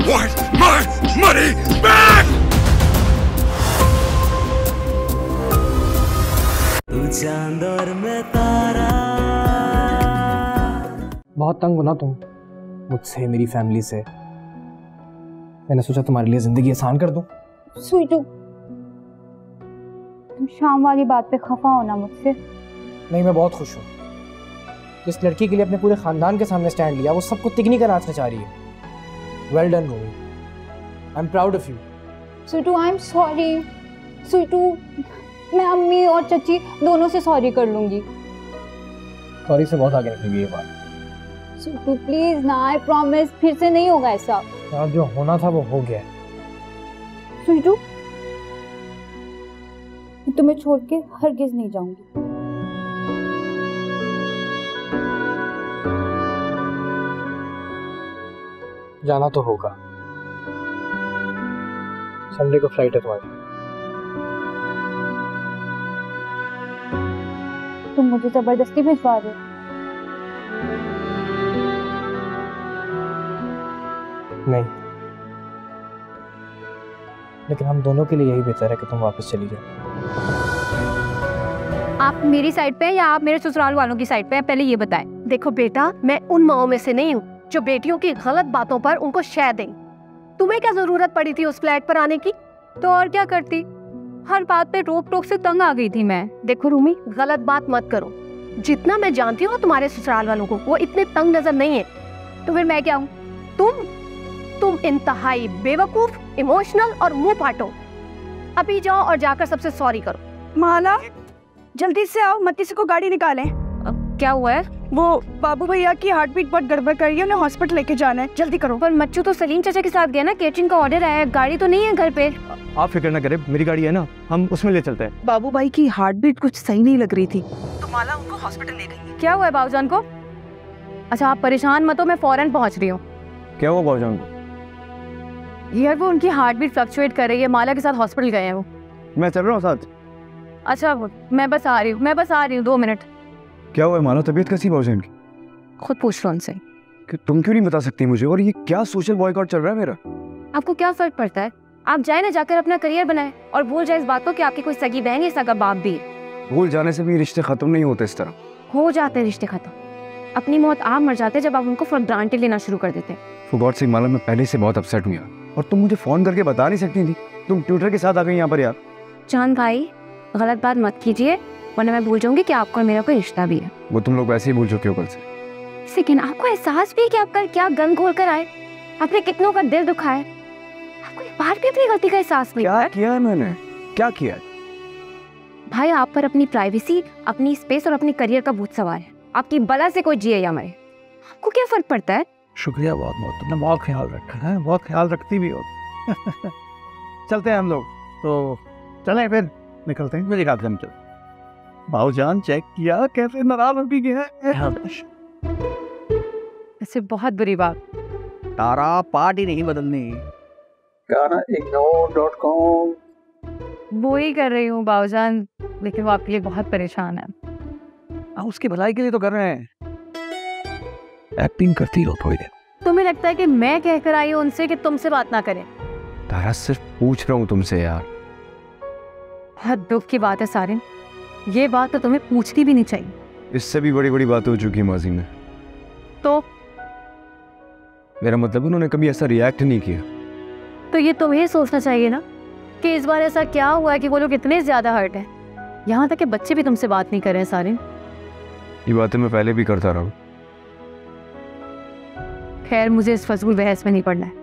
want my money back! तू चांद और मैं तारा। बहुत तंग हो ना तुम मुझसे, मेरी फैमिली से। मैंने सोचा तुम्हारे लिए जिंदगी आसान कर दूं। स्वीटू, तुम शाम वाली बात पे खफा हो ना मुझसे? नहीं, मैं बहुत खुश हूँ। जिस लड़की के लिए अपने पूरे खानदान के सामने स्टैंड लिया, वो सबको तिगनी का नाच नचा रही है। Well done Rumi, I am proud of you. Sweetu, I am sorry. Sweetu, मैं अम्मी और चची दोनों से सॉरी कर लूंगी। सॉरी से बहुत आगे निकल गई ये बात। स्वीटू प्लीज ना, आई प्रॉमिस फिर से नहीं होगा ऐसा। यार जो होना था वो हो गया। स्वीटू, मैं तुम्हें छोड़ के हरगिज नहीं जाऊंगी। जाना तो होगा। संडे को फ्लाइट है तुम्हारी। तुम मुझे जबरदस्ती भिजवा रहे हो? नहीं, लेकिन हम दोनों के लिए यही बेहतर है कि तुम वापस चली जाओ। आप मेरी साइड पे हैं या आप मेरे ससुराल वालों की साइड पे हैं, पहले ये बताएं। देखो बेटा, मैं उन माओं में से नहीं हूँ जो बेटियों की गलत बातों पर उनको शह दें। तुम्हें क्या जरूरत पड़ी थी उस फ्लैट पर आने की? तो और क्या करती, हर बात पे रोक टोक से तंग आ गई थी मैं। देखो रूमी, गलत बात मत करो। जितना मैं जानती हूँ तुम्हारे ससुराल वालों को, वो इतने तंग नजर नहीं है। तो फिर मैं क्या हूँ? तुम इंतहाई बेवकूफ, इमोशनल और मुंह फाटो। अभी जाओ और जाकर सबसे सॉरी करो। माला, जल्दी से आओ, मत किसी को गाड़ी निकालें। क्या हुआ है? वो बाबू भैया की हार्ट बीट बहुत गड़बड़ कर रही है, उन्हें हॉस्पिटल लेके जाना है, जल्दी करो। पर मच्चू तो सलीम चाचा के साथ गया ना, केटरिंग का ऑर्डर आया है, गाड़ी तो नहीं है घर पे। आप फिक्र ना करें, मेरी गाड़ी है ना, हम उसमें ले चलते हैं। बाबू भाई की हार्ट बीट कुछ सही नहीं लग रही थी, तो माला उनको हॉस्पिटल ले गई। क्या हुआ है बाबूजान को? अच्छा आप परेशान मत हो, मैं फौरन पहुंच रही हूँ। क्या हुआ बाबूजान को? यार वो उनकी हार्ट बीट फ्लक्चुएट कर रही है, माला के साथ हॉस्पिटल गए हैं वो। मैं चल रहा हूँ साथ। अच्छा मैं बस आ रही हूँ 2 मिनट। क्या हुआ माला, तबीयत कैसी बाबूजान की? खुद पूछ लो उनसे। कि तुम क्यों नहीं बता सकती मुझे? और ये क्या सोशल बॉयकॉट चल रहा है मेरा? आपको क्या फर्क पड़ता है? आप जाए ना, जाकर अपना करियर बनाए और भूल जाए इस बात को कि आपकी कोई सगी बहन या सगा बाप भी है। भूल जाने से भी रिश्ते खत्म नहीं होते इस तरह। हो जाते हैं रिश्ते खत्म। अपनी मौत आप मर जाते जब आप उनको फॉर ग्रांटेड लेना शुरू कर देते। फॉर गॉड सेक माला, मैं पहले से बहुत अपसेट हूँ यार, और तुम मुझे फोन करके बता नहीं सकती थी? तुम ट्यूटर के साथ आ गई यहाँ पर यार। चांद भाई गलत बात मत कीजिए, वरना मैं भूल जाऊंगी कि आपको और मेरा कोई रिश्ता भी है। वो तुम लोग वैसे ही भूल चुके हो कल से। लेकिन आपको एहसास भी है कि आप कल क्या गन घोल कर आए, आपने कितनों का दिल दुखाया। आपको एक बार भी अपनी गलती का एहसास नहीं? क्या किया है मैंने? क्या किया है? भाई आप पर अपनी प्राइवेसी, अपनी स्पेस और अपने करियर का भूत सवार है। आपकी बला से कोई जिए या मरे, आपको क्या फर्क पड़ता है? शुक्रिया बहुत बहुत, तुमने बहुत ख्याल रखा है, बहुत ख्याल रखती भी हो। चलते हैं हम लोग, तो चलें फिर निकलते हैं। मेरी बात हम चल। भाऊजान चेक किया कैसे नाराज हो गया है। ऐसे बहुत बुरी बात। तारा पार्टी नहीं बदलनी। गाना ignore.com। वो ही कर रही हूँ बाऊजान, लेकिन वो आपके लिए बहुत परेशान है। उसकी भलाई के लिए तो कर रहे हैं। एक्टिंग करती रहो थोड़ी देर। तुम्हें लगता है कि मैं कहकर आई हूँ उनसे कि तुमसे बात ना करें? तारा सिर्फ पूछ रहा हूँ तुमसे यार। बहुत दुख की बात है सारिन, ये बात तो तुम्हें पूछनी भी नहीं चाहिए। इससे भी बड़ी बड़ी बातें हो चुकी है माजी में। तो मेरा मतलब उन्होंने कभी ऐसा रिएक्ट नहीं किया। तो ये तुम्हें सोचना चाहिए ना कि इस बार ऐसा क्या हुआ है कि वो लोग इतने ज्यादा हर्ट हैं। यहाँ तक कि बच्चे भी तुमसे बात नहीं कर रहे हैं सारिन। ये बातें मैं पहले भी करता रहा हूँ। खैर मुझे इस फजूल बहस में नहीं पड़ना है।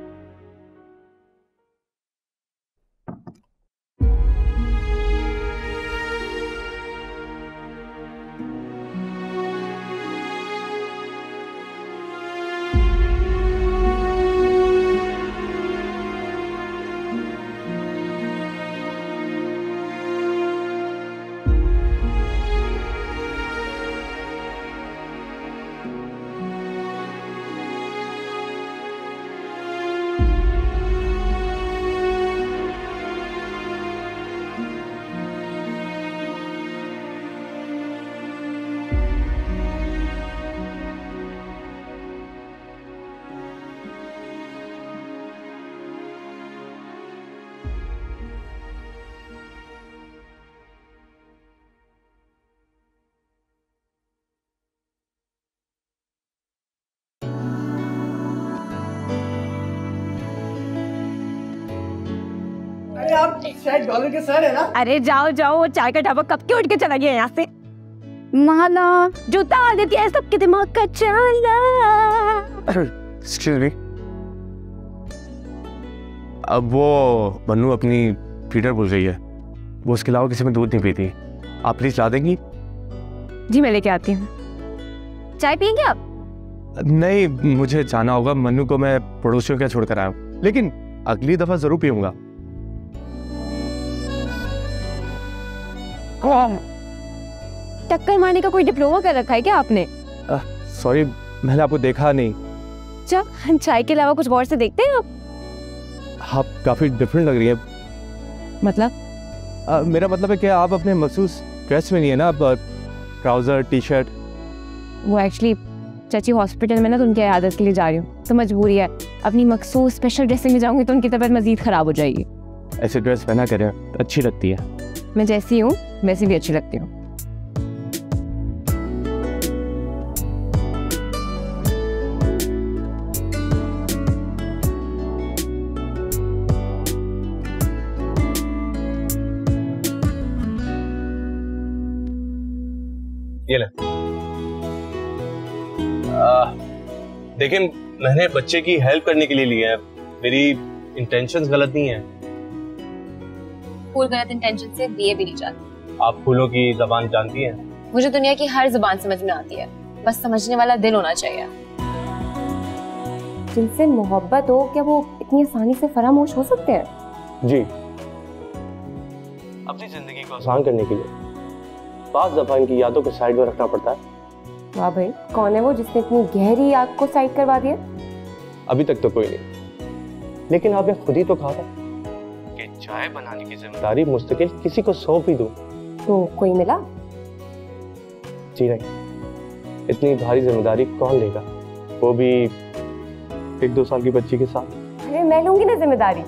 आप शायद डॉलर के सर है ना? अरे जाओ जाओ, वो चाय का ढाबा कब के उठ के चला गया यहाँ से। माला जूता आ देती है सबके दिमाग का चाला। एक्सक्यूज मी, अब वो मन्नू अपनी फीडर भूल गई है, वो उसके अलावा किसी में दूध नहीं पीती, आप प्लीज ला देंगी? जी मैं लेके आती हूँ। चाय पियेंगे आप? नहीं, मुझे जाना होगा, मन्नू को मैं पड़ोसियों के छोड़ कर आया हूँ, लेकिन अगली दफा जरूर पीऊंगा। टक्कर मारने का कोई डिप्लोमा कर रखा है क्या आपने? सॉरी, मैंने आपको देखा नहीं। अच्छा, चाय के अलावा कुछ गौर से देखते हैं आप काफी डिफरेंट लग रही है। मतलब? मेरा मतलब है कि आप अपने मखसूस ड्रेस में नहीं है ना, ट्राउजर टी शर्ट। वो एक्चुअली चाची हॉस्पिटल में ना, तो उनकी आदत के लिए जा रही हूँ, तो मजबूरी है। अपनी मखसूस स्पेशल ड्रेसिंग में जाऊंगी तो उनकी तबीयत मजीद खराब हो जाएगी। ऐसे ड्रेस पहना करें, अच्छी लगती है। मैं जैसी हूँ वैसी भी अच्छी लगती हूँ। ये ले। लेकिन मैंने बच्चे की हेल्प करने के लिए लिया है, मेरी इंटेंशंस गलत नहीं है। फूल गलत इंटेंशन से दिए भी नहीं जाते। आप फूलों की जबान जानती हैं? मुझे दुनिया की हर जुबान समझ में आती है, बस समझने वाला दिल होना चाहिए। जिनसे मोहब्बत हो, क्या वो इतनी आसानी से फरामोश हो सकते हैं? जी, अपनी जिंदगी को आसान करने के लिए बाज़ दफा इनकी यादों को साइड में रखना पड़ता है। वाह भाई, कौन है वो जिसने इतनी गहरी याद को साइड करवा दिया? अभी तक तो कोई नहीं, लेकिन आपने खुद ही तो कहा था कि चाय बनाने की जिम्मेदारी मुस्तकिल किसी को सौंप ही दूं। तो कोई मिला? जी नहीं, इतनी भारी जिम्मेदारी कौन लेगा, वो भी 1-2 साल की बच्ची के साथ। अरे मैं लूंगी ना जिम्मेदारी।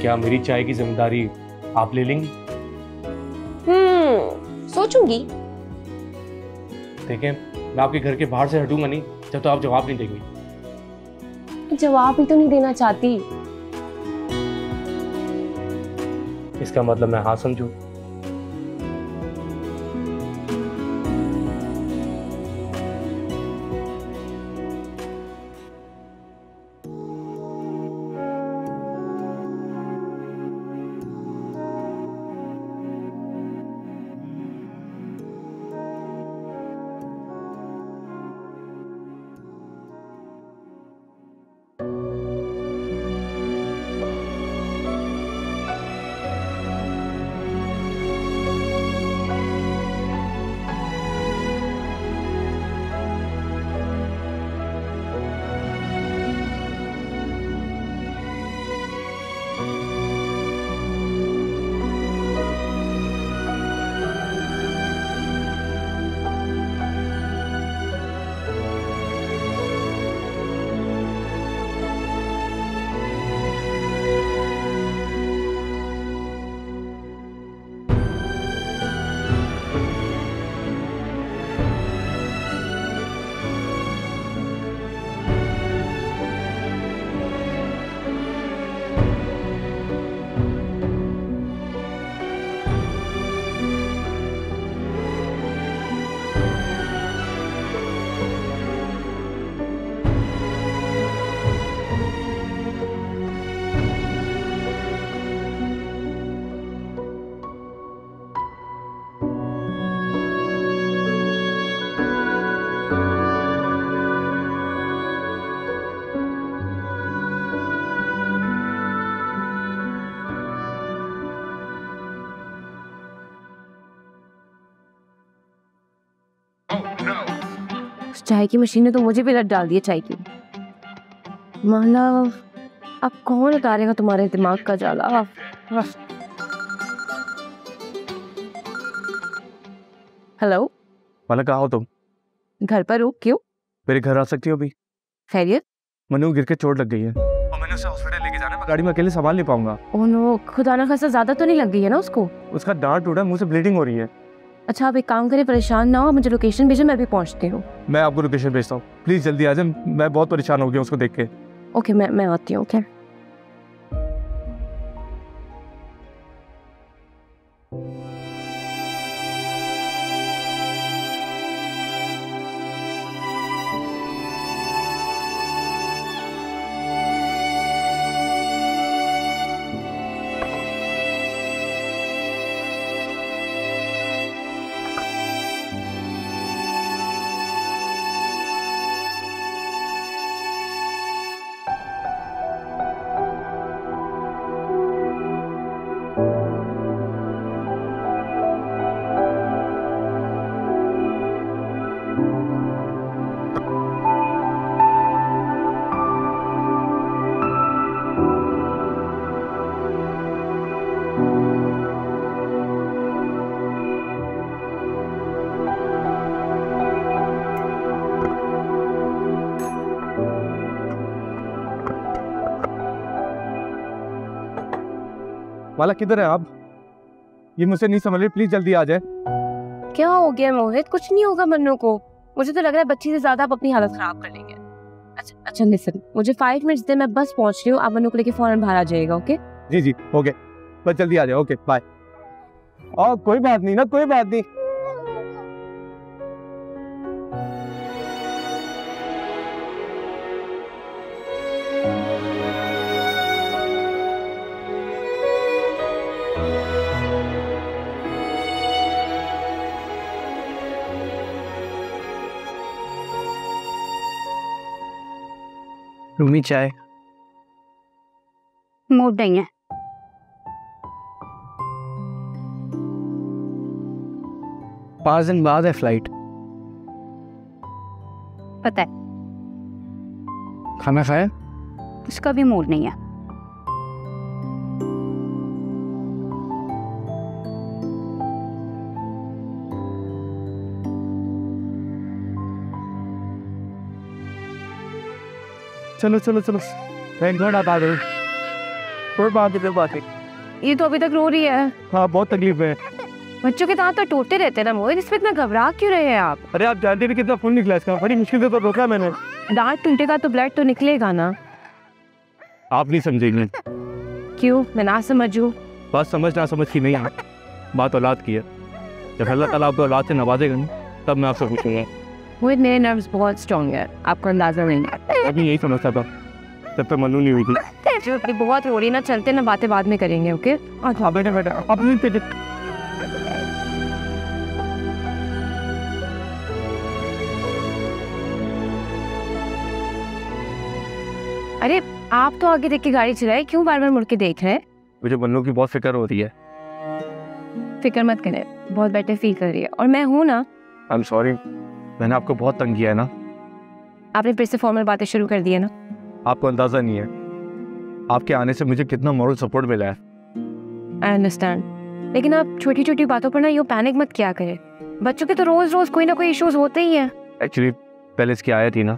क्या मेरी चाय की जिम्मेदारी आप ले लेंगी? सोचूंगी। देखें, मैं आपके घर के बाहर से हटूंगा नहीं जब तो आप जवाब नहीं देंगे। जवाब ही तो नहीं देना चाहती। इसका मतलब मैं हाँ समझूं? चाय की मशीन ने तो मुझे भी लत डाल दी है चाय की। माला, अब कौन उतारेगा तुम्हारे दिमाग का जाला? हेलो माला, कहाँ हो तुम? घर पर हो? क्यों? मेरे घर आ सकती हो अभी? खैरियत? मनु गिर के चोट लग गई है और मैंने उसे हॉस्पिटल लेके जाना है, मैं गाड़ी में अकेले संभाल नहीं पाऊंगा। ओह नो, खुदा ना खासा ज्यादा तो नहीं लग गई है ना उसको? उसका दांत टूटा, मुंह से ब्लीडिंग हो रही है। अच्छा, आप एक काम करें, परेशान ना हो, मुझे लोकेशन भेजो, मैं भी पहुंचती हूँ। मैं आपको लोकेशन भेजता हूँ, प्लीज जल्दी आ जाए, मैं बहुत परेशान हो गया उसको देख के। ओके, मैं आती हूँ। ओके, बाला किधर है आप? ये मुझसे नहीं समझ रही, प्लीज जल्दी आ जाए। क्या हो गया मोहित? कुछ नहीं होगा मन्नू को। मुझे तो लग रहा है बच्ची से ज्यादा आप अपनी हालत खराब कर लेंगे। अच्छा लिसन, मुझे 5 मिनट्स दे, मैं बस पहुंच रही हूँ। आप मन्नू को लेके फौरन बाहर आ जाइएगा। ओके जी ओके, बस जल्दी आ जाए। Okay bye. और कोई बात नहीं ना, कोई बात नहीं। रूमी चाय। मूड नहीं है। पाँच दिन बाद है फ्लाइट। पता है, खाना खाया? उसका भी मूड नहीं है। चलो चलो चलो, थैंक गॉड आप आ गए। कोई बात नहीं। ये तो अभी तक रो रही है। हाँ बहुत तकलीफ है। बच्चों के दांत तो टूटते रहते हैं ना मोहित, इसमें इतना घबरा क्यों रहे हैं आप? अरे आप जानते हैं कितना खून निकला इसका, बड़ी मुश्किल से तो रोका मैंने। दांत टूटेगा तो ब्लड तो निकलेगा ना। आप नहीं समझेंगे। क्यों? मैं ना समझूं? बात समझ ना समझ की नहीं है, बात औलाद की है। जब अल्लाह ताला आपको औलाद से नवाजेगा ना, तब मैं आपसे पूछूंगा। मोहित मेरे नर्व्स बहुत स्ट्रॉन्ग है, आपको अंदाजा नहीं है। अभी यही समझता था जब तक मनु नहीं हुई थी। जो बहुत रो रही ना, चलते ना, बातें बाद में करेंगे। ओके बेटा आप नहीं। अरे आप तो आगे देख के गाड़ी चलाए, क्यों बार बार मुड़ के देख रहे हैं? मुझे मनु की बहुत फिक्र हो रही है। फिक्र मत करें, बहुत बेटर फील कर रही है और मैं हूँ ना। आई एम सॉरी, मैंने आपको बहुत तंग किया है ना। आपने फिर से फॉर्मल बातें शुरू कर दी है ना। आपको अंदाजा नहीं है आपके आने से मुझे कितना मॉरल सपोर्ट मिला है। आई अंडरस्टैंड, लेकिन आप छोटी छोटी बातों पर ना यूँ पैनिक मत किया करें। बच्चों के तो रोज रोज कोई ना कोई इश्यूज होते ही हैं। एक्चुअली पहले इसकी आया थी ना,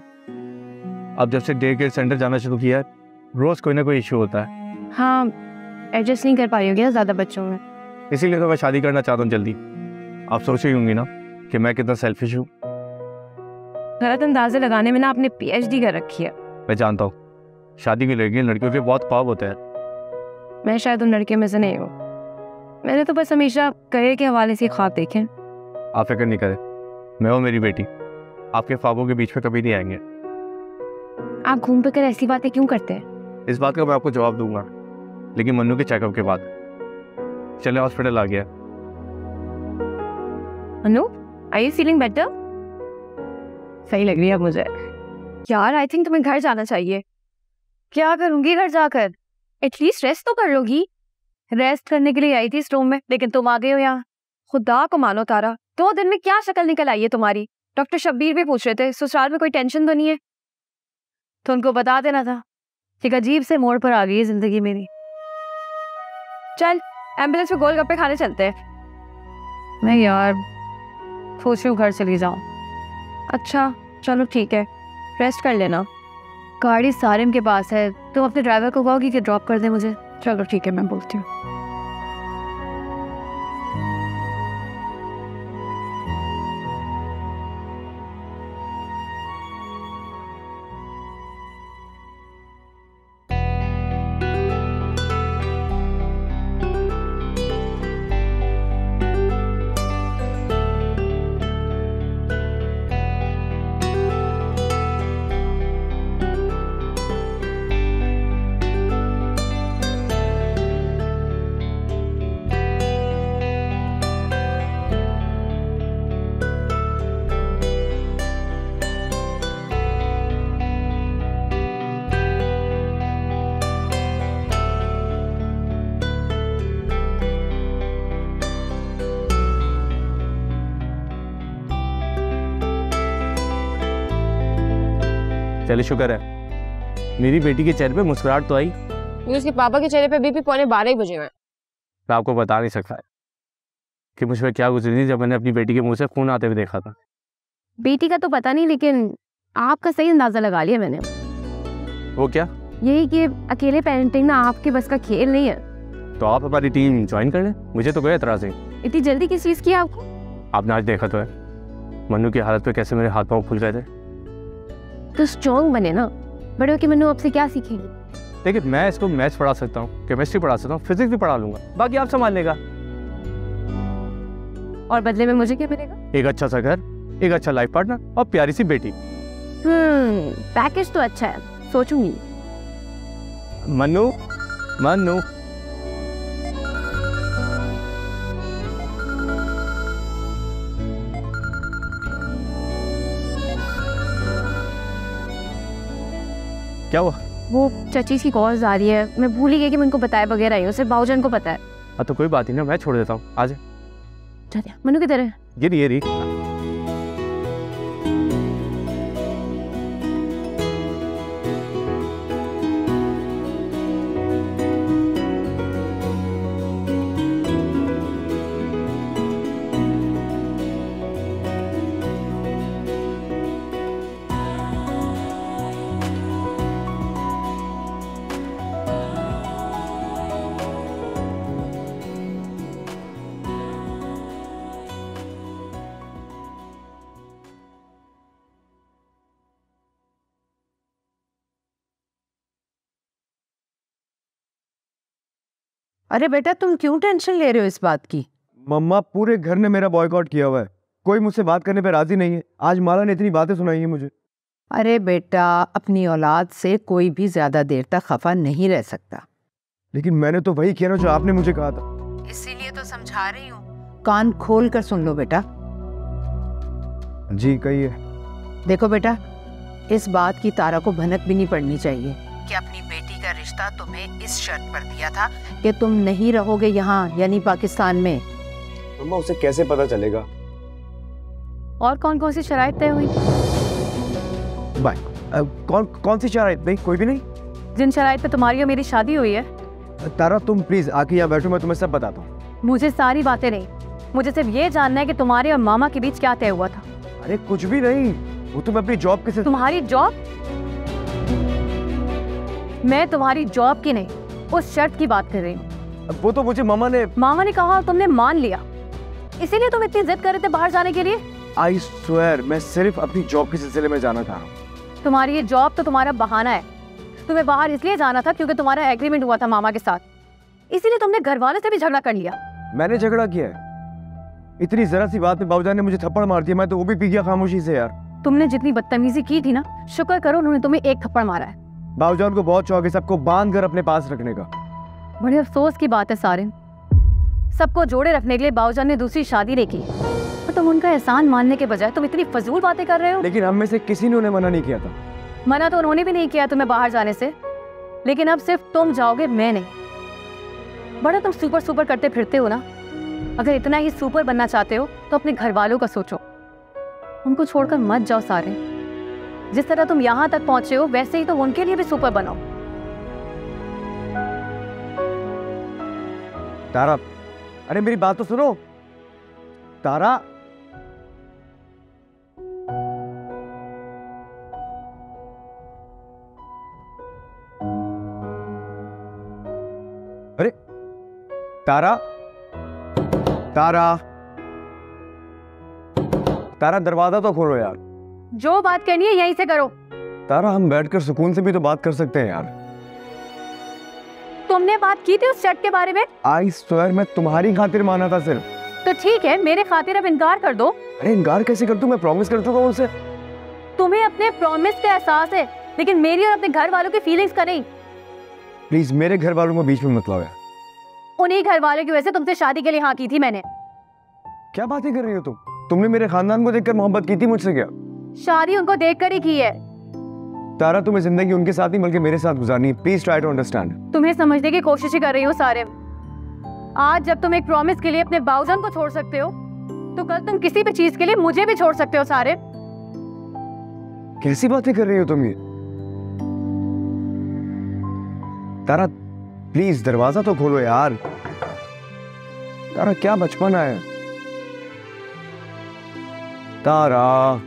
अब जब से डे केयर सेंटर जाना शुरू किया है, रोज कोई ना कोई इशू होता है। हाँ, एडजस्ट नहीं कर पा रही होगी ना ज़्यादा बच्चों में, इसीलिए तो मैं शादी करना चाहता हूँ जल्दी। आप सोच रही होंगी ना कि मैं कितना सेल्फिश हूँ। गलत अंदाजे लगाने में ना आपने PhD कर रखी है। मैं जानता हूँ, शादी की लड़कियों के बहुत ख्वाब होते हैं। मैं शायद उन लड़कियों में से नहीं हूँ। मैंने तो बस हमेशा करियर के हवाले से ख्वाब देखे। आप फिक्र नहीं करें, मैं और मेरी बेटी आपके ख्वाबों के बीच में कभी नहीं आएंगे। आप घूम फिर कर ऐसी बातें क्यों करते हैं? इस बात का मैं आपको जवाब दूंगा, लेकिन मन्नू के चेकअप के बाद। चले हॉस्पिटल आ गया। अनु, आर यू फीलिंग बेटर? सही लग रही है मुझे। यार आई थिंक तुम्हें घर जाना चाहिए। क्या करूंगी घर जाकर? एटलीस्ट रेस्ट तो कर लोगी। रेस्ट करने के लिए आई थी इस रूम में, लेकिन तुम आ गए हो यहाँ। खुदा को मानो तारा, 2 दिन में क्या शक्ल निकल आई है तुम्हारी। डॉक्टर शब्बीर भी पूछ रहे थे ससुराल में कोई टेंशन तो नहीं है, तो उनको बता देना था। एक अजीब से मोड़ पर आ गई है जिंदगी मेरी। चल एम्बुलेंस में गोलगप्पे खाने चलते हैं। नहीं यार, सोच रही हूँ घर चली जाऊँ। अच्छा चलो ठीक है, रेस्ट कर लेना। गाड़ी सारिम के पास है, तुम अपने ड्राइवर को कहोगी कि ड्रॉप कर दे मुझे। चलो ठीक है, मैं बोलती हूँ। चलिए शुक्र है, मेरी बेटी के चेहरे पे मुस्कुराहट तो आई। उसके पापा के चेहरे पे बीपी 12:15 ही बजे हुए। मैं आपको बता नहीं सकता कि मुझ पर क्या गुजरी थी जब मैंने अपनी बेटी के मुंह से खून आते हुए देखा था। बेटी का तो पता नहीं, लेकिन आपका सही अंदाजा लगा लिया मैंने। वो क्या? यही कि अकेले पेरेंटिंग ना आपके बस का खेल नहीं है। तो आप हमारी टीम ज्वाइन कर लें, मुझे तो कोई एतराज़ नहीं। इतनी जल्दी किस चीज़ की आपको? आपने आज देखा तो है मन्नू की हालत पे कैसे मेरे हाथ पाँव फूल गए थे। तो स्ट्रॉन्ग बने ना, बड़े होके मन्नू आपसे क्या सीखेंगे? देखिए मैं इसको मैथ्स पढ़ा सकता हूँ, केमिस्ट्री पढ़ा सकता हूँ, फिजिक्स भी पढ़ा लूंगा, बाकी आप संभाल लेगा। और बदले में मुझे क्या मिलेगा? एक अच्छा सा घर, एक अच्छा लाइफ पार्टनर और प्यारी सी बेटी। पैकेज तो अच्छा है, सोचूंगी। मन्नू मन्नू क्या हुआ? वो चची की कॉल्स आ रही है, मैं भूल ही गई कि मैं उनको बताए बगैर आई हूँ, सिर्फ बाबूजान को पता है। हाँ तो कोई बात नहीं ना, मैं छोड़ देता हूँ, आ जा। मन्नू किधर है? ये रही। अरे बेटा तुम क्यों टेंशन ले रहे हो इस बात की? मम्मा पूरे घर ने मेरा बॉयकॉट किया हुआ है, कोई मुझसे बात करने पे राजी नहीं है। आज माला ने इतनी बातें सुनाई है मुझे। अरे बेटा अपनी औलाद से कोई भी ज्यादा देर तक खफा नहीं रह सकता। लेकिन मैंने तो वही किया ना जो आपने मुझे कहा था। इसीलिए तो समझा रही हूँ, कान खोल कर सुन लो बेटा। जी कहिए। देखो बेटा, इस बात की तारा को भनक भी नहीं पड़नी चाहिए कि अपनी बेटी का रिश्ता तुम्हें इस शर्त पर दिया था कि तुम नहीं रहोगे यहाँ यानी पाकिस्तान में। मम्मा उसे कैसे पता चलेगा? और कौन कौन सी शराइत तय हुई? बाय कौन सी शराइत? नहीं कोई भी नहीं। जिन शराइत पे तुम्हारी और मेरी शादी हुई है। तारा तुम प्लीज आके यहाँ बैठो, मैं तुम्हें सब बताता हूँ। मुझे सारी बातें नहीं, मुझे सिर्फ ये जानना है कि तुम्हारे और मामा के बीच क्या तय हुआ था। अरे कुछ भी नहीं, वो तुम अपनी जॉब के। तुम्हारी जॉब? मैं तुम्हारी जॉब की नहीं, उस शर्त की बात कर रही हूँ। वो तो मुझे मामा ने कहा, तुमने मान लिया, इसीलिए तुम इतनी जिद कर रहे थे बाहर जाने के लिए। आई स्वेयर मैं सिर्फ अपनी जॉब के सिलसिले में जाना था। तुम्हारी ये जॉब तो तुम्हारा बहाना है। तुम्हें बाहर इसलिए जाना था क्योंकि तुम्हारा एग्रीमेंट हुआ था मामा के साथ, इसीलिए तुमने घर वालों से भी झगड़ा कर लिया। मैंने झगड़ा किया है? इतनी जरा सी बात में बाबूजान ने मुझे थप्पड़ मार दिया, मैं तो वो भी पी गया खामोशी से यार। तुमने जितनी बदतमीजी की थी ना, शुक्र करो उन्होंने तुम्हें एक थप्पड़ मारा है। बाबूजान को बहुत शौक है सबको बांध कर अपने पास रखने का। बड़े अफसोस की बात है सारिन, सबको जोड़े रखने के लिए बाबूजान ने दूसरी शादी देखी और तुम उनका एहसान मानने के बजाय तुम इतनी फजूल बातें कर रहे हो। लेकिन हम में से किसी ने उन्हें मना नहीं किया था। मना तो उन्होंने भी नहीं किया तुम्हें बाहर जाने से, लेकिन अब सिर्फ तुम जाओगे, मैं नहीं। बड़ा तुम सुपर करते फिरते हो ना। अगर इतना ही सुपर बनना चाहते हो तो अपने घर वालों का सोचो, उनको छोड़कर मत जाओ सारे। जिस तरह तुम यहाँ तक पहुंचे हो वैसे ही तो उनके लिए भी सुपर बनाओ। तारा, अरे मेरी बात तो सुनो। तारा, अरे तारा, तारा, तारा दरवाजा तो खोलो यार। जो बात करनी है यहीं से करो। तारा हम बैठकर सुकून से भी तो बात कर सकते हैं यार। तुमने बात की थी उस शर्ट के बारे में? आई स्वेयर मैं तुम्हारी खातिर माना था सिर्फ। तो ठीक है, मेरे खातिर अब इनकार कर दो। अरे इनकार कैसे कर दूं? मैं प्रॉमिस कर चुका हूं उनसे। तुम्हें अपने प्रॉमिस का एहसास है, लेकिन मेरी और अपने घर वालों की फीलिंग्स का नहीं। प्लीज मेरे घर वालों को बीच में मत लाओ यार। उन्हीं घर वालों की वजह से तुमसे शादी के लिए हाँ की थी मैंने। क्या बातें कर रही हो तुम? तुमने मेरे खानदान को देखकर मोहब्बत की थी मुझसे क्या? शादी उनको देखकर ही की है। तारा तुम्हें जिंदगी उनके साथ ही बल्कि मेरे साथ गुजारनी है। Please try to understand. तुम्हें समझने की कोशिश ही कर रही हूँ सारे। आज जब तुम एक प्रॉमिस के लिए अपने बाबूजान को छोड़ सकते हो, तो कल तुम किसी भी चीज के लिए मुझे भी छोड़ सकते हो सारे। कैसी बातें कर रही हो तुम ये? तारा प्लीज दरवाजा तो खोलो यार। तारा क्या बचपन है। तारा,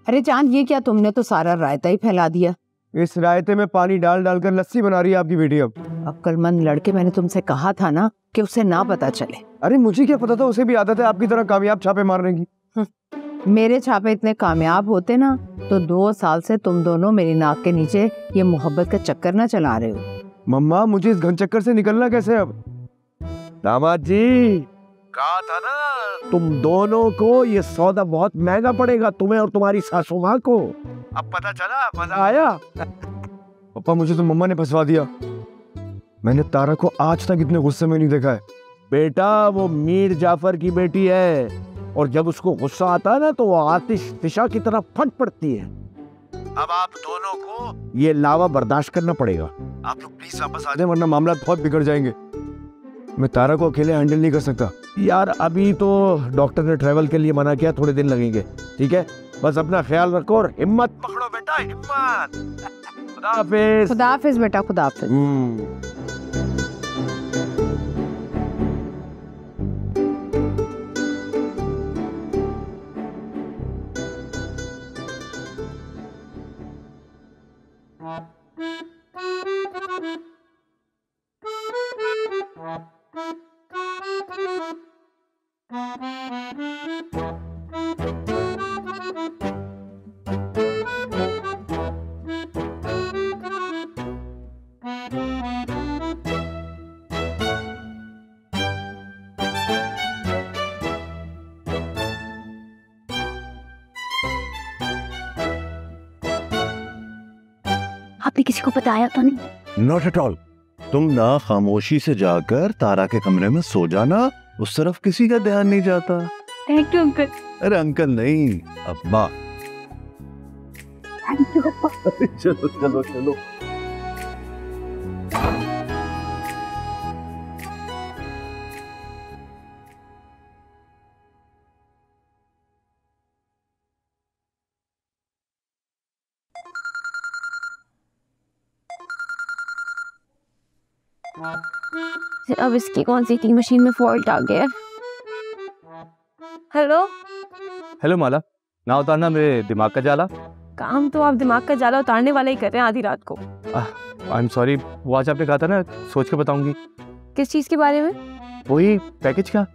अरे जान, ये क्या तुमने तो सारा रायता ही फैला दिया। इस रायते में पानी डाल डालकर लस्सी बना रही है आपकी बेटी। अब अक्लमंद लड़के, मैंने तुमसे कहा था ना कि उसे ना पता चले। अरे मुझे क्या पता था, उसे भी आदत है आपकी तरह कामयाब छापे मारने की। मेरे छापे इतने कामयाब होते ना तो 2 साल से तुम दोनों मेरी नाक के नीचे ये मोहब्बत का चक्कर ना चला रहे हो। मम्मा मुझे इस घन चक्कर से निकलना कैसे अब? दामाद जी, कहा था ना तुम दोनों को ये सौदा बहुत महंगा पड़ेगा, तुम्हें और तुम्हारी सासू माँ को। अब पता चला, मजा आया। पापा मुझे तो मम्मा ने फंसवा दिया। मैंने तारा को आज तक इतने गुस्से में नहीं देखा है। बेटा वो मीर जाफर की बेटी है और जब उसको गुस्सा आता है ना तो वो आतिश फिशा की तरह फट पड़ती है। अब आप दोनों को ये लावा बर्दाश्त करना पड़ेगा। आप लोग प्लीज वापस आ जाए वरना मामला बहुत बिगड़ जाएंगे। मैं तारा को अकेले हैंडल नहीं कर सकता। यार अभी तो डॉक्टर ने ट्रैवल के लिए मना किया, थोड़े दिन लगेंगे। ठीक है, बस अपना ख्याल रखो और हिम्मत पकड़ो बेटा, हिम्मत। खुदा हाफिज। खुदा हाफिज बेटा, खुदा हाफिज। आपने किसी को बताया तो नहीं? Not at all. तुम ना खामोशी से जाकर तारा के कमरे में सो जाना, उस तरफ किसी का ध्यान नहीं जाता। Thank you uncle. अरे अंकल नहीं, अब्बा। थैंक यू अब्बा। चलो चलो चलो। अब इसकी कौन सी थी मशीन में फॉल्ट आ गया। हेलो हेलो माला, ना उतारना मेरे दिमाग का जाला। काम तो आप दिमाग का जाला उतारने वाला ही कर रहे हैं आधी रात को। आई एम सॉरी, वो आज आपने कहा था ना सोच के बताऊंगी। किस चीज के बारे में? वही पैकेज का,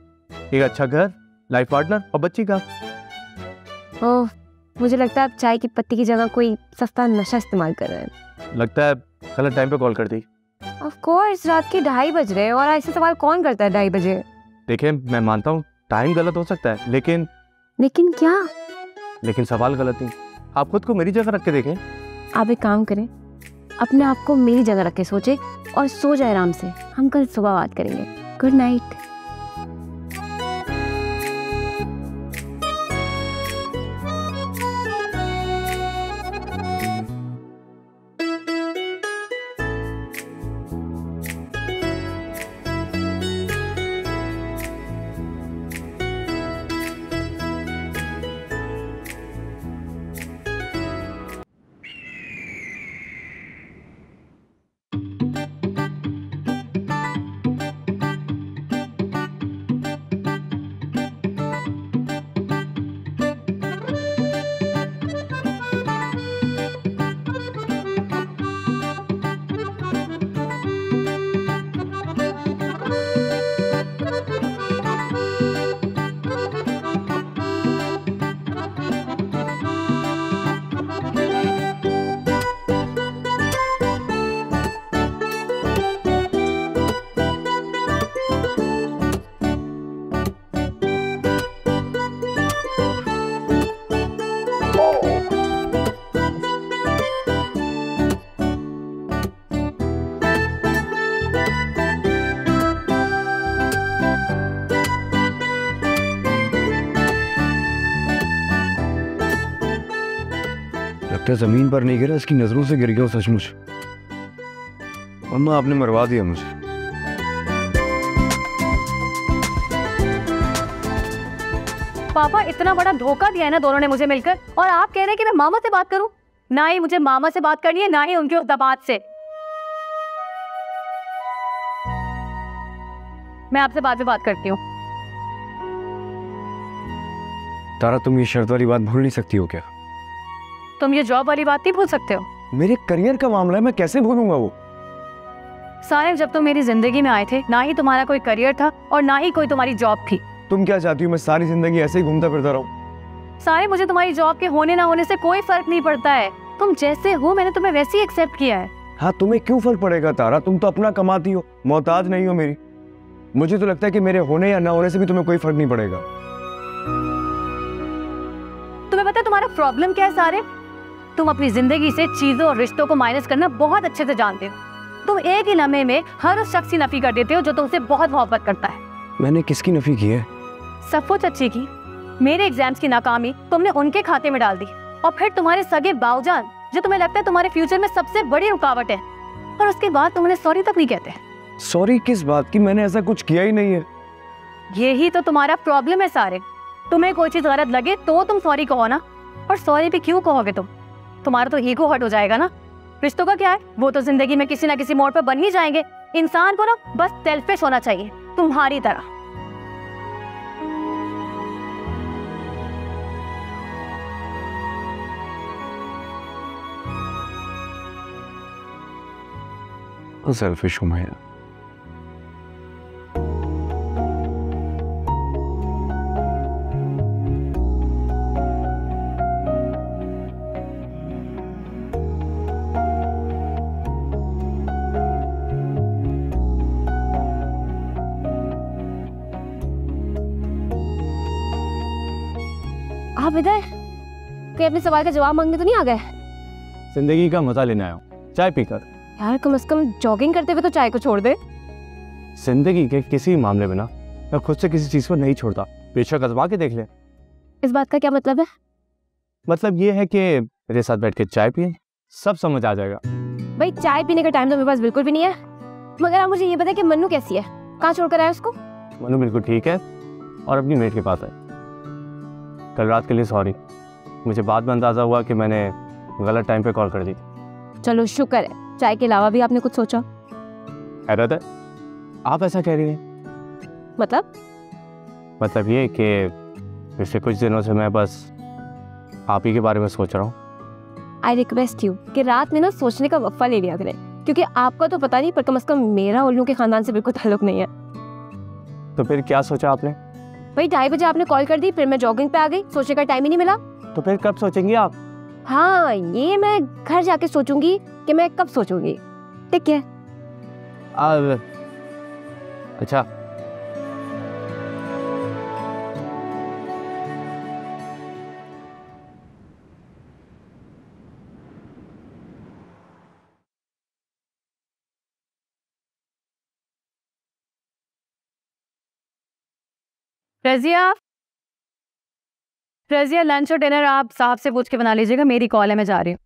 एक अच्छा घर, लाइफ पार्टनर और बच्ची का। ओह, मुझे लगता है आप चाय की पत्ती की जगह कोई सस्ता नशा इस्तेमाल कर रहे हैं। लगता है गलत टाइम पे कॉल कर दी। ऑफ कोर्स, रात के 2:30 बज रहे हैं और ऐसे सवाल कौन करता है 2:30 बजे? देखिए मैं मानता हूँ टाइम गलत हो सकता है, लेकिन क्या? लेकिन सवाल गलत नहीं। आप खुद को मेरी जगह रख के देखें। आप एक काम करें, अपने आप को मेरी जगह रख के सोचे और सो जाए आराम से। हम कल सुबह बात करेंगे। Good night. जमीन पर नहीं गिरा, इसकी नजरों से गिर गया सचमुच। अम्मा आपने मरवा दिया मुझे। पापा इतना बड़ा धोखा दिया है ना दोनों ने मुझे मिलकर, और आप कह रहे हैं कि मैं मामा से बात करूं? ना ही मुझे मामा से बात करनी है, ना ही उनके उस दामाद से। मैं आपसे बाद में बात करती हूँ। तारा तुम ये शर्त वाली बात भूल नहीं सकती हो क्या? तुम ये जॉब वाली बात नहीं भूल सकते हो? मेरे करियर का मामला है, मैं कैसे भूलूंगा वो? साहिब, जब तुम मेरी जिंदगी में आए थे ना ही तुम्हारा कोई करियर था और ना ही कोई तुम्हारी जॉब थी। तुम क्या चाहती हो मैं सारी जिंदगी ऐसे ही घूमता फिरता रहूं? साहिब, मुझे तुम्हारी जॉब के होने ना होने से कोई फर्क नहीं पड़ता है। तुम जैसे हो मैंने तुम्हें वैसे ही एक्सेप्ट किया है। हाँ, तुम्हें क्यों फर्क पड़ेगा तारा? तुम तो अपना कमाती हो, मोहताज नहीं हो मेरी। मुझे तो लगता है कि मेरे होने या ना होने से भी तुम्हें कोई फर्क नहीं पड़ेगा। तुम्हें पता है तुम्हारा प्रॉब्लम क्या है सारे? तुम अपनी जिंदगी से चीजों और रिश्तों को माइनस करना बहुत अच्छे से जानते हो। तुम एक ही लम्हे में हर उस शख्स की नफी कर देते हो जो तुमसे बहुत मोहब्बत करता है। मैंने किसकी नफी की है? सफो चच्ची की। मेरे एग्जाम्स की नाकामी तुमने उनके खाते में डाल दी, और फिर तुम्हारे सगे बाऊजान जो तुम्हें लगता है तुम्हारे फ्यूचर में सबसे बड़ी रुकावट है, और उसके बाद तुम उन्हें सॉरी तक नहीं कहते। सॉरी किस बात की? मैंने ऐसा कुछ किया ही नहीं है। यही तो तुम्हारा प्रॉब्लम है सारे। तुम्हें कोई चीज गलत लगे तो तुम सॉरी कहो ना, और सॉरी भी क्यों कहोगे तुम? तुम्हारा तो ईगो हर्ट हो जाएगा ना। रिश्तों का क्या है, वो तो जिंदगी में किसी ना किसी मोड़ पर बन ही जाएंगे। इंसान को ना बस सेल्फिश होना चाहिए, तुम्हारी तरह। सेल्फिश हूं मैं। आप इधर कोई अपने सवाल का जवाब मांगने तो नहीं आ गए? जिंदगी का मजा लेने आया हूँ, चाय पीकर। यार कम से कम जॉगिंग करते हुए तो चाय को छोड़ दे। जिंदगी के किसी मामले में ना मैं खुद से किसी चीज को नहीं छोड़ता, बेशक आजमा के देख ले। इस बात का क्या मतलब है? मतलब ये है कि मेरे साथ बैठ के चाय पिए, सब समझ आ जाएगा। भाई चाय पीने का टाइम तो मेरे पास बिल्कुल भी नहीं है। मगर आप मुझे ये बताएं कि मन्नू कैसी है, कहाँ छोड़कर आया उसको? मन्नू बिल्कुल ठीक है और अपनी मेट के पास है। कल रात के लिए सॉरी, मुझे बाद में अंदाजा हुआ कि मैंने गलत टाइम पे कॉल कर दी। चलो शुक्र है, चाय के अलावा भी आपने कुछ सोचा? हैरत है आप ऐसा कह रही हैं। मतलब ये कि पिछले कुछ दिनों से मैं बस आप ही के बारे में सोच रहा हूँ। आई रिक्वेस्ट यू कि रात में ना सोचने का वक्फा ले लिया करें, क्योंकि आपका तो पता नहीं पर कम से कम मेरा उल्लू के खानदान से बिल्कुल ताल्लुक नहीं है। तो फिर क्या सोचा आपने? भाई 2:30 बजे आपने कॉल कर दी, फिर मैं जॉगिंग पे आ गई, सोचने का टाइम ही नहीं मिला। तो फिर कब सोचेंगी आप? हाँ ये मैं घर जाके सोचूंगी कि मैं कब सोचूंगी। ठीक है। अच्छा रजिया लंच और डिनर आप साहब से पूछ के बना लीजिएगा, मेरी कॉल है, मैं जा रही हूँ।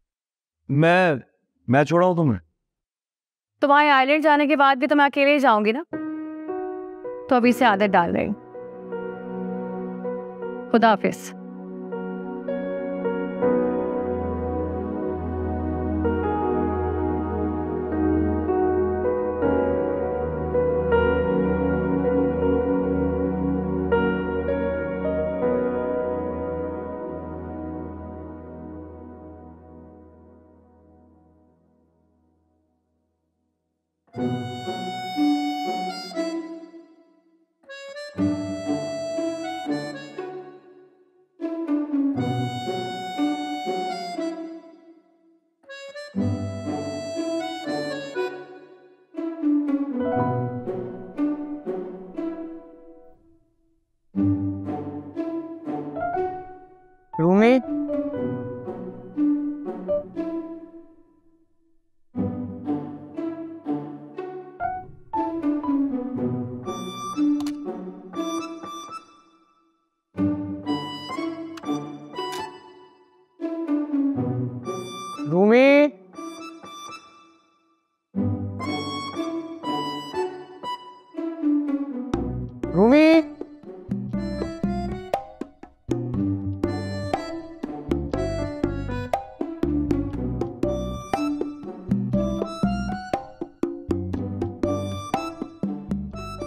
मैं छोड़ा हूँ तुम्हें? तुम्हारे आइलैंड जाने के बाद भी तो मैं अकेले ही जाऊंगी ना, तो अभी से आदत डाल रही हूँ। खुदा हाफिज। रूमी, रूमी, रूमी,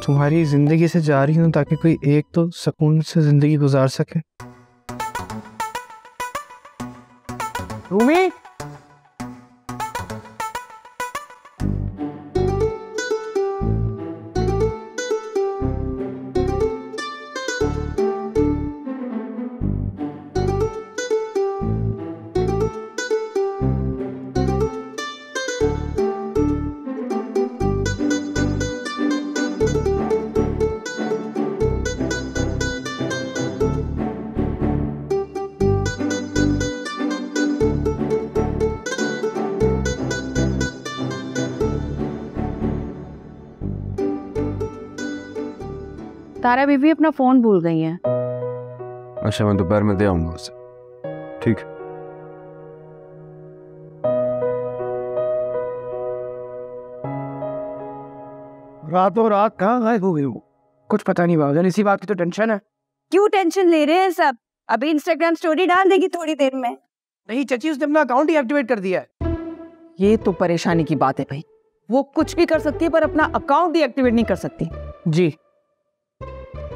तुम्हारी जिंदगी से जा रही हूँ ताकि कोई एक तो सुकून से जिंदगी गुजार सके। रूमी, तारा बीबी अपना फोन भूल गई हैं। अच्छा, मैं दोपहर में दे आऊंगा उसे। ठीक। रातों रात कहाँ गायब हो गई वो? कुछ पता नहीं भाईजान, इसी बात की तो टेंशन है। क्यों टेंशन ले रहे हैं सब? अभी इंस्टाग्राम स्टोरी डाल देगी थोड़ी देर में। नहीं चाची, उसने अपना अकाउंट ही एक्टिवेट कर दिया है। ये तो परेशानी की बात है भाई। वो कुछ भी कर सकती है पर अपना अकाउंट ही एक्टिवेट नहीं कर सकती। जी।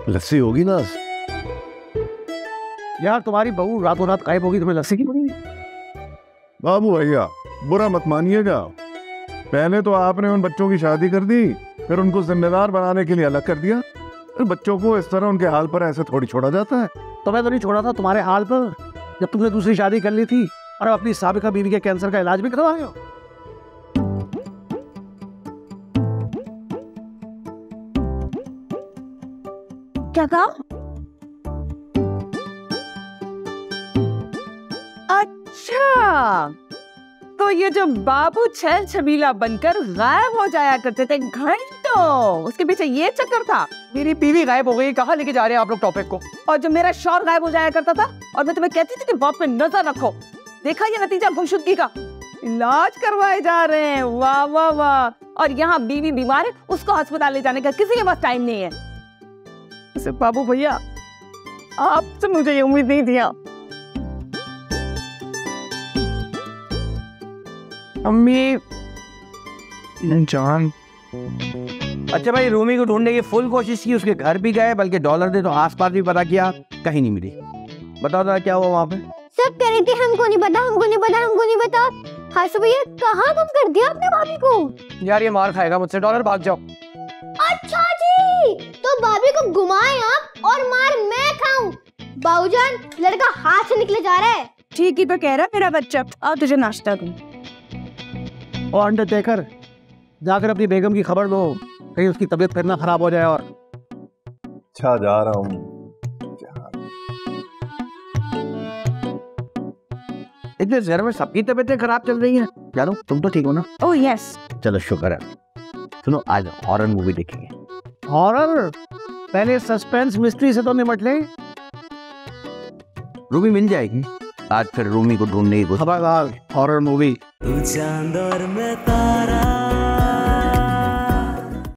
लस्सी होगी ना? यार तुम्हारी बहू रातों रात गायब होगी, तुम्हें लस्सी की पड़ी? बाबू भैया बुरा मत मानिएगा, पहले तो आपने उन बच्चों की शादी कर दी, फिर उनको जिम्मेदार बनाने के लिए अलग कर दिया। फिर बच्चों को इस तरह उनके हाल पर ऐसे थोड़ी छोड़ा जाता है। तो मैं तो नहीं छोड़ा था तुम्हारे हाल पर, जब तुमने दूसरी शादी कर ली थी और अपनी साबिका बीवी के कैंसर का इलाज भी करवाए हो। क्या कहा? अच्छा, तो ये जो बाबू छल छबीला बनकर गायब हो जाया करते थे घंटों, उसके पीछे ये चक्कर था। मेरी बीवी गायब हो गई, कहाँ लेके जा रहे हैं आप लोग टॉपिक को? और जो मेरा शौहर गायब हो जाया करता था और मैं तुम्हें कहती थी कि बाप पे नजर रखो, देखा ये नतीजा गुमशुदगी का? इलाज करवाए जा रहे हैं। वाह वाह वाह। और यहाँ बीवी बीमार है, उसको अस्पताल ले जाने का किसी के पास टाइम नहीं है। इसे बाबू भैया, आपसे मुझे ये उम्मीद नहीं थी। अम्मी जान। अच्छा भाई, रूमी को ढूंढने की फुल कोशिश की, उसके घर भी गए, बल्कि डॉलर दे तो आसपास भी पता किया, कहीं नहीं मिली। बताओ जरा क्या हुआ वहाँ पे? सब कह रहे थे हमको नहीं पता, हमको नहीं पता, हमको नहीं पता। हासू भैया, कहाँ गुम कर दिया आपने भाभी को? यार ये मार खाएगा मुझसे, डॉलर भाग जाओ। अच्छा जी, तो भाभी को घुमाए आप और मार मैं खाऊं? बाबूजान, लड़का हाथ से निकले जा रहा है। ठीक ही तो कह रहा मेरा बच्चा। आओ तुझे नाश्ता दूं। और अंडरटेकर, जाकर अपनी बेगम की खबर दो, कहीं उसकी तबीयत फिर ना खराब हो जाए। और अच्छा जा रहा हूँ। इतने शहर में सबकी तबीयतें खराब चल रही हैं। जानो तुम तो ठीक हो ना? Oh yes. चलो शुक्र है। सुनो, आज हॉरर मूवी देखेंगे। हॉरर? पहले सस्पेंस मिस्ट्री से तो निपट ले। रूमी मिल जाएगी आज, फिर रूमी को ढूंढने की खबरदार। Horror movie. तू चांद और मैं तारा।